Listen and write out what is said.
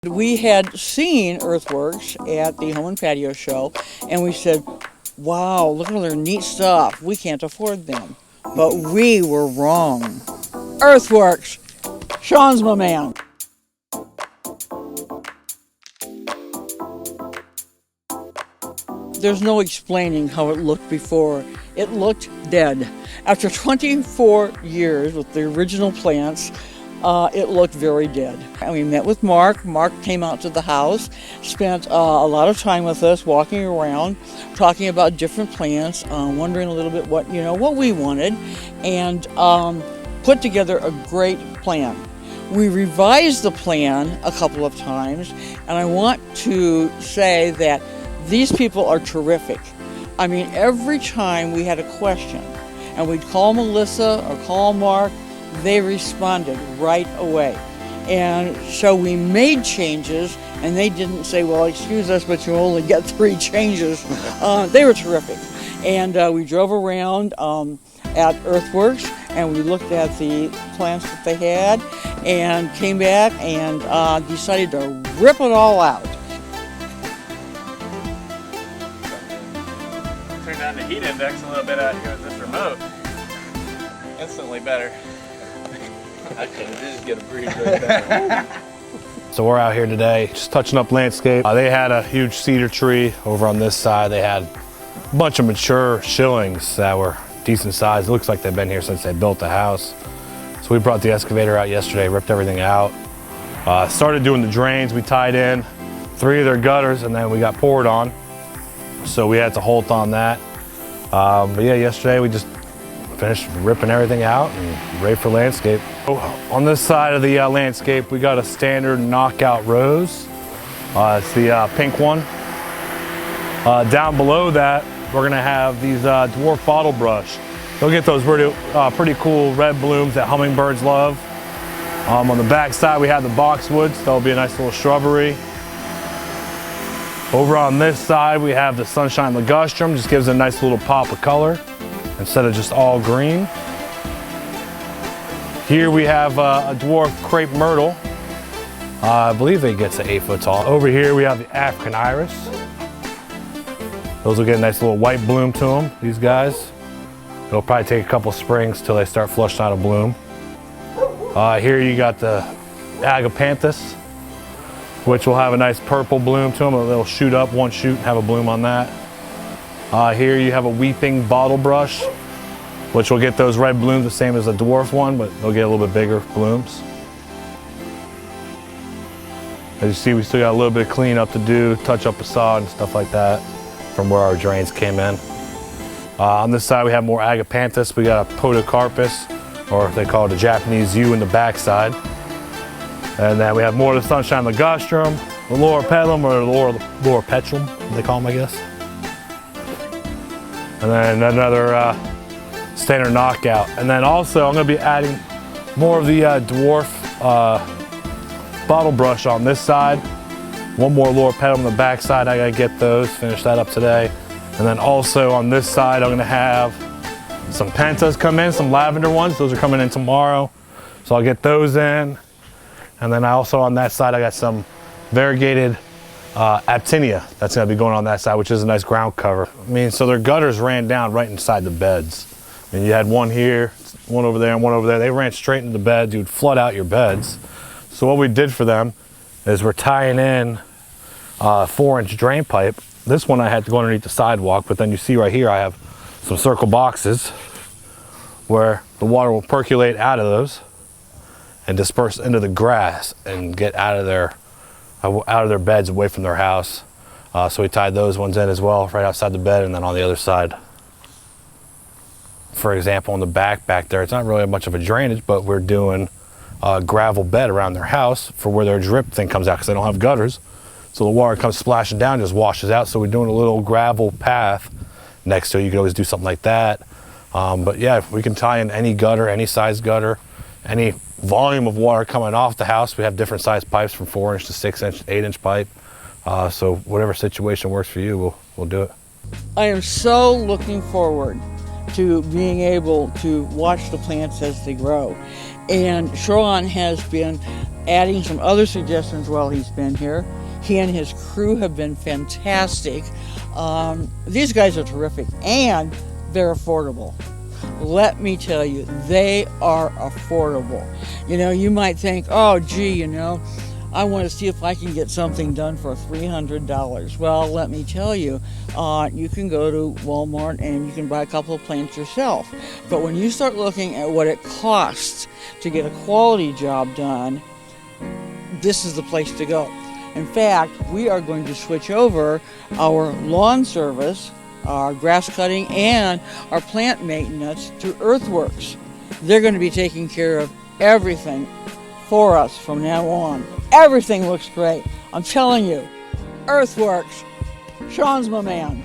We had seen earthworks at the Home and Patio Show, and we said, wow, look at all their neat stuff. We can't afford them. But we were wrong. Earthworks. Sean's my man. There's no explaining how it looked before. It looked dead. After 24 years with the original plants, it looked very dead. And we met with Mark. Mark came out to the house, spent a lot of time with us, walking around, talking about different plants, wondering a little bit what we wanted, and put together a great plan. We revised the plan a couple of times, and I want to say that these people are terrific. I mean, every time we had a question, and we'd call Melissa or call Mark, they responded right away. And so we made changes, and they didn't say, well, excuse us, but you only get 3 changes. They were terrific. And we drove around at Earthworks, and we looked at the plants that they had, and came back and decided to rip it all out. Turn down the heat index a little bit out here with this remote. Instantly better. I could just get a breeze right there. So we're out here today just touching up landscape. They had a huge cedar tree over on this side. They had a bunch of mature shillings that were decent size. It looks like they've been here since they built the house. So we brought the excavator out yesterday, ripped everything out. Started doing the drains. We tied in 3 of their gutters, and then we got poured on. So we had to halt on that. But yeah, yesterday we just finished ripping everything out and ready for landscape. On this side of the landscape, we got a standard knockout rose. It's the pink one. Down below that, we're gonna have these dwarf bottle brush. You'll get those pretty cool red blooms that hummingbirds love. On the back side, we have the boxwoods. That'll be a nice little shrubbery. Over on this side, we have the sunshine ligustrum. Just gives it a nice little pop of color instead of just all green. Here we have a dwarf crepe myrtle. I believe it gets to 8 foot tall. Over here we have the African iris. Those will get a nice little white bloom to them, these guys. It'll probably take a couple springs till they start flushing out of bloom. Here you got the agapanthus, which will have a nice purple bloom to them. They'll shoot up one shoot and have a bloom on that. Here you have a weeping bottle brush, which will get those red blooms the same as the dwarf one, but they'll get a little bit bigger blooms. As you see, we still got a little bit of cleanup to do, touch up the sod and stuff like that from where our drains came in. On this side, we have more agapanthus. We got a podocarpus, or they call it a Japanese yew in the backside. And then we have more of the sunshine ligustrum, the laura petalum, or the laura petrulum, they call them, I guess. And then another standard knockout. And then also, I'm gonna be adding more of the dwarf bottle brush on this side. One more laura petalum on the back side. I gotta get those, finish that up today. And then also on this side, I'm gonna have some pentas come in, some lavender ones. Those are coming in tomorrow. So I'll get those in. And then I also on that side, I got some variegated Aptinia. That's gonna be going on that side, which is a nice ground cover. I mean, so their gutters ran down right inside the beds. I mean, you had one here, one over there, and one over there. They ran straight into the beds. You'd flood out your beds. So what we did for them is we're tying in a 4-inch drain pipe. This one I had to go underneath the sidewalk, but then you see right here I have some circle boxes where the water will percolate out of those and disperse into the grass and get out of their beds, away from their house. So we tied those ones in as well, right outside the bed, and then on the other side. For example, on the back there, it's not really much of a drainage, but we're doing a gravel bed around their house for where their drip thing comes out, because they don't have gutters. So the water comes splashing down, just washes out. So we're doing a little gravel path next to it. You can always do something like that. But yeah, we can tie in any gutter, any size gutter, any volume of water coming off the house. We have different size pipes from 4-inch to 6-inch, 8-inch pipe. So whatever situation works for you, we'll do it. I am so looking forward to being able to watch the plants as they grow. And Sean has been adding some other suggestions while he's been here. He and his crew have been fantastic. These guys are terrific, and they're affordable. Let me tell you, they are affordable. You know, you might think, oh, gee, you know, I want to see if I can get something done for $300. Well, let me tell you, you can go to Walmart and you can buy a couple of plants yourself. But when you start looking at what it costs to get a quality job done, this is the place to go. In fact, we are going to switch over our lawn service, our grass cutting, and our plant maintenance to Earthworks. They're going to be taking care of everything for us from now on. Everything looks great. I'm telling you, Earthworks. Sean's my man.